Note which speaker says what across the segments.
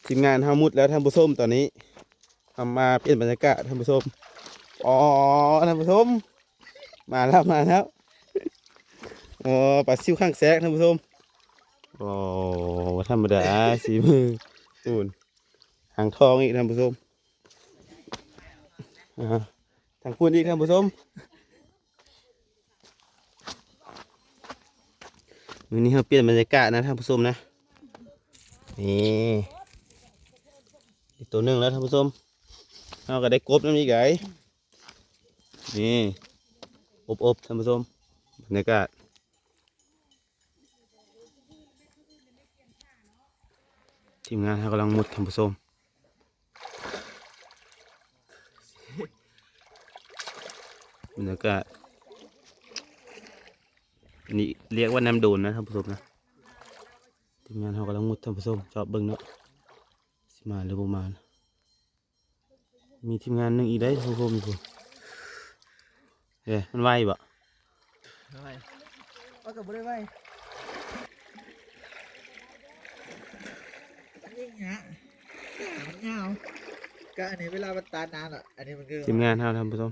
Speaker 1: ทีมงานเฮามุดแล้วท่านผู้ชมตอนนี้ทำมาเปลี่ยนบรรยากาศท่านผู้ชมอ๋อท่านผู้ชมมาแล้วอ๋อปลาซิวข้างแซกท่านผู้ชมโอ้ธรรมดาสีมือตูนหางทองอีกท่านผู้ชมทางพูนอีกท่านผู้ชมวันนี้เราเปลี่ยนบรรยากาศนะท่านผู้ชมนะนี่อีกตัวหนึ่งแล้วท่านผู้ชมเราก็ได้กบน้ำอีกไงนี่อบท่านผู้ชมบรรยากาศทีมงานเรากำลังมุดท่านผู้ชมบรรยากาศนี่เรียกว่าน้ำโดนนะท่านผู้ชมนะทีมงานเรากำลังมุดท่านผู้ชมชอบเบิ้งเนาะสิมาหรือประมาณมีทีมงานหนึ่งอีกได้ท่านผู้ชมอยู่เฮ้ยมันไวปะ
Speaker 2: ไว้ว่ากับบ่ได้ไว้ยิ่งฮะมันยาวก็อันนี้เวลามันตานานอ่ะอันนี้มันคือ
Speaker 1: ทีมงานเราท่านผู้ชม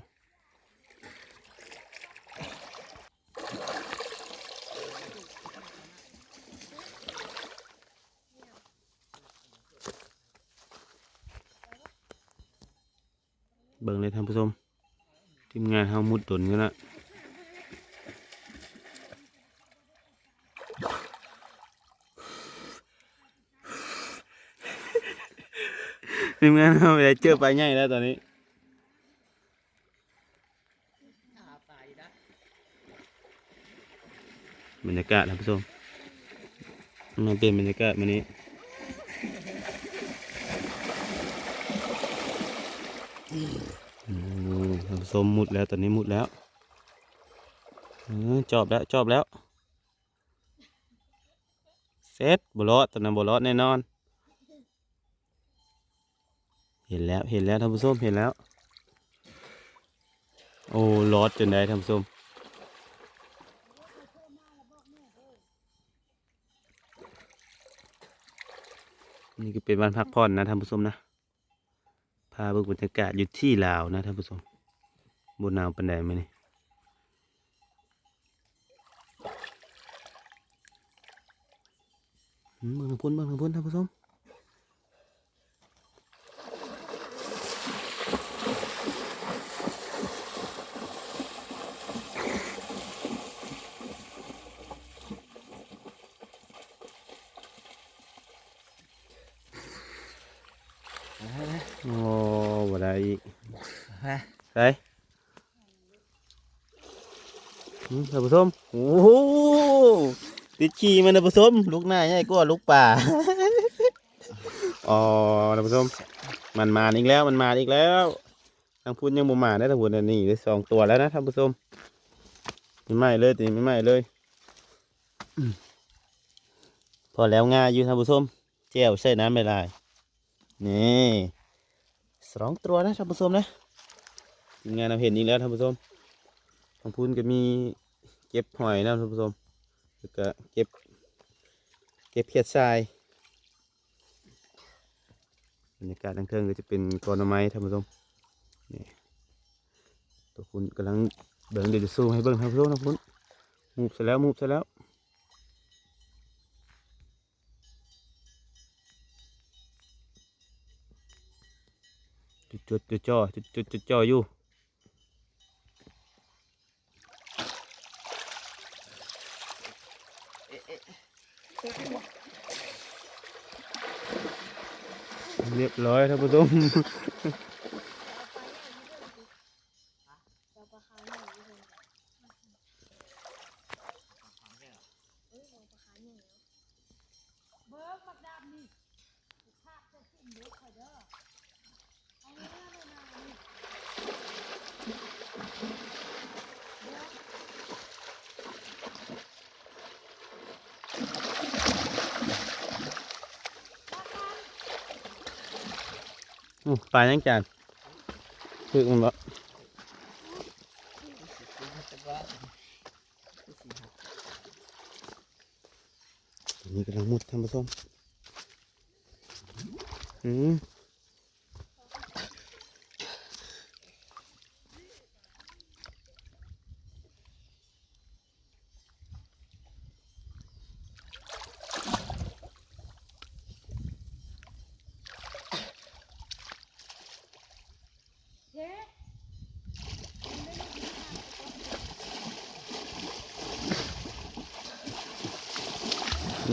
Speaker 1: เบิ่งเลยท่านผู้ชมทีมงานเฮามุดตนกันละทีมงานเฮาไปเจอปลาใหญ่แล้วตอนนี้บรรยากาศท่านผู้ชมมาเปลี่ยนบรรยากาศมานี้ท่านผู้ชมมุดแล้วตอนนี้มุดแล้วจอบแล้วเสร็จบลอดตอนนั้นบลอดแน่นอนเห็นแล้วท่านผู้ชมเห็นแล้วโอ้ลอดจนได้ท่านผู้ชมนี่ก็เป็นวันพักผ่อนนะท่านผู้ชมนะพาเบิ่งบรรยากาศอยู่ที่ลาวนะท่านผู้ชมบนหนาวปันใดไหมนี่เบิ่งทางพ้นท่านผู้ชมโอ้บ่ได้อีกไปท่านผู้ชมโอ้โหติดขี้มันท่านผู้ชมลูกหน้าใหญ่กว่าลูกป่าอ๋อท่านผู้ชมมันมาอีกแล้วทางพูนยังบ่มาได้ท่านผู้ชมนี่ได้2 ตัวแล้วนะท่านผู้ชมไม่ไหม้เลยตีไม่ไหม้เลยพอแล้วง่ายอยู่ท่านผู้ชมแจ่วใส่น้ำไม่ลายนี่2 ตัวนะท่านผู้ชมนะทีมงานเราเห็นอีกแล้วท่านผู้ชมทางพูนก็มีเก็บหอยนะท่านผู้ชมแล้วก็เก็บเพียดทรายบรรยากาศทางเทิงก็จะเป็นกอหน่อไม้ท่านผู้ชมนี่ตัวพูนกำลังเบิ่งเดี๋ยวจะสู้ให้เบิ่งท่านผู้ชมนะพูนมูบเสร็จแล้วจุดจ่ออยู่เรียบร้อยท่านผู้ชมปลายังจานคือมันบ่นี่กำลังมุดท่านผู้ชม อืม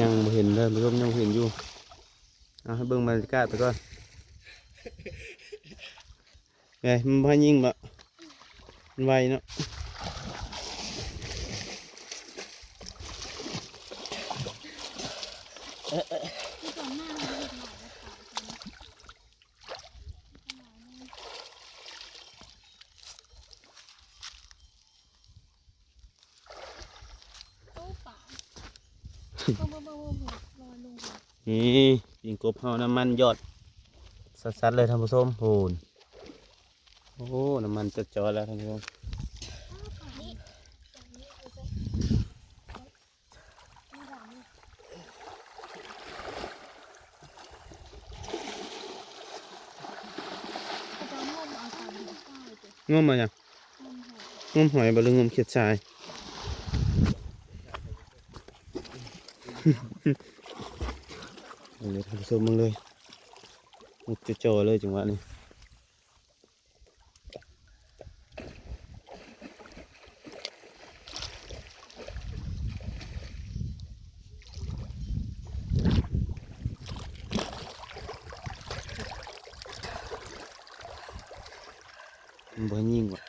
Speaker 1: ยังบ่เห็นเลยผู้ชมยังบ่เห็นอยู่เอาให้เบิ่งบรรยากาศไปก่อนไงมันพายิงบ่มันไวเนาะนี่ยิงกบเฮาน้ำมันยอดสัดๆเลยท่านผู้ชมโหนโอ้น้ำมันจะจอแล้วท่านผู้ชมงมมาอย่างงมหอยบหรืองมเขียดชายเอาเลยท่านผู้ชมมึงเลยมุดจะจอเลยจังหวะนี้มันบ่ยิงว่ะ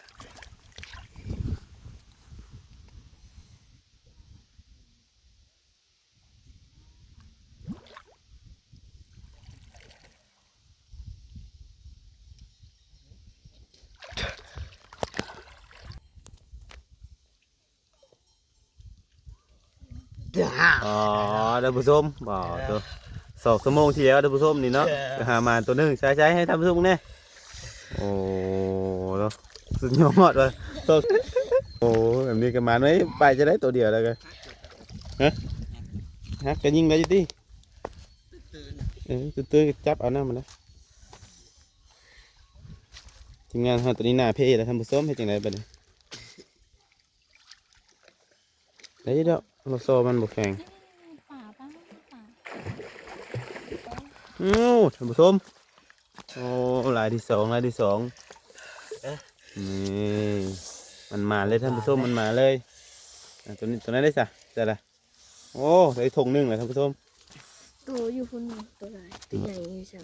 Speaker 1: อ๋อท่านผู้ชมบ่ตัว2 ชั่วโมงที่แล้วท่านผู้ชมนี่เนาะไปหามาตัวหนึงใช้ให้ท่านผู้ชมเนี่ยโอ้เนาะสุดยอดเลยโอ้แบบนี้กันมาไหมไปจะได้ตัวเดียวแล้วกันฮะฮักจะยิงได้อยี่ติตื่นจับเอาหน้ามันนะทีมงานหาตัวนี้หน้าเพ่แล้วท่านผู้ชมให้จังไดบัดนี้ได้เด้อเราโซ่มันบกแข็งโอ้ท่านผู้ชมโอ้ลายที่สองนี่มันมาเลยท่านผู้ชมมันมาเลยตัวนี้ตัวนั้นได้สะแต่ละโอ้ได้ถุงหนึงเลยท่านผู้ชม
Speaker 3: ตัวอยู่คนนึงตัวใหญ่ตัวใหญ่อยู่ใช่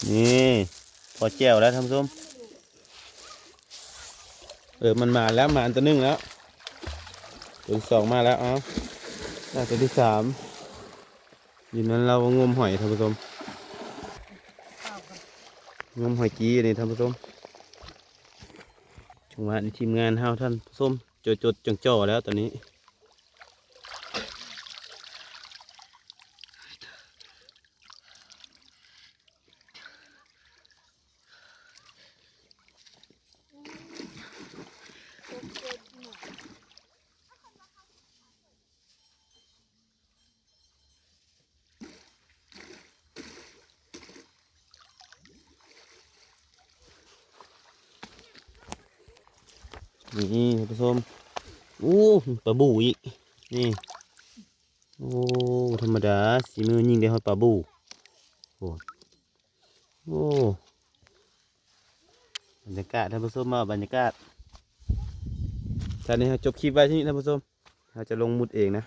Speaker 1: นี่พอแก้วแล้วท่านผู้ชมมันมาแล้วมาอันตัวหนึงแล้วตัวที่ 2มาแล้วตัวที่ 3อยู่นั้นเรางมหอยท่านผู้ชมงมหอยกี้นี่ท่านผู้ชมจังหวะนี้ทีมงานเฮาท่านผู้ชมจดจ่อแล้วตอนนี้นี่ท่านผู้ชมปลาบูอีกนี่โอ้ธรรมดาสีมือยิงได้หอยปลาบูโอ้บรรยากาศท่านผู้ชมมาบรรยากาศตอนนี้เราจบคลิปไว้ที่นี่ท่านผู้ชมเราจะลงมุดเองนะ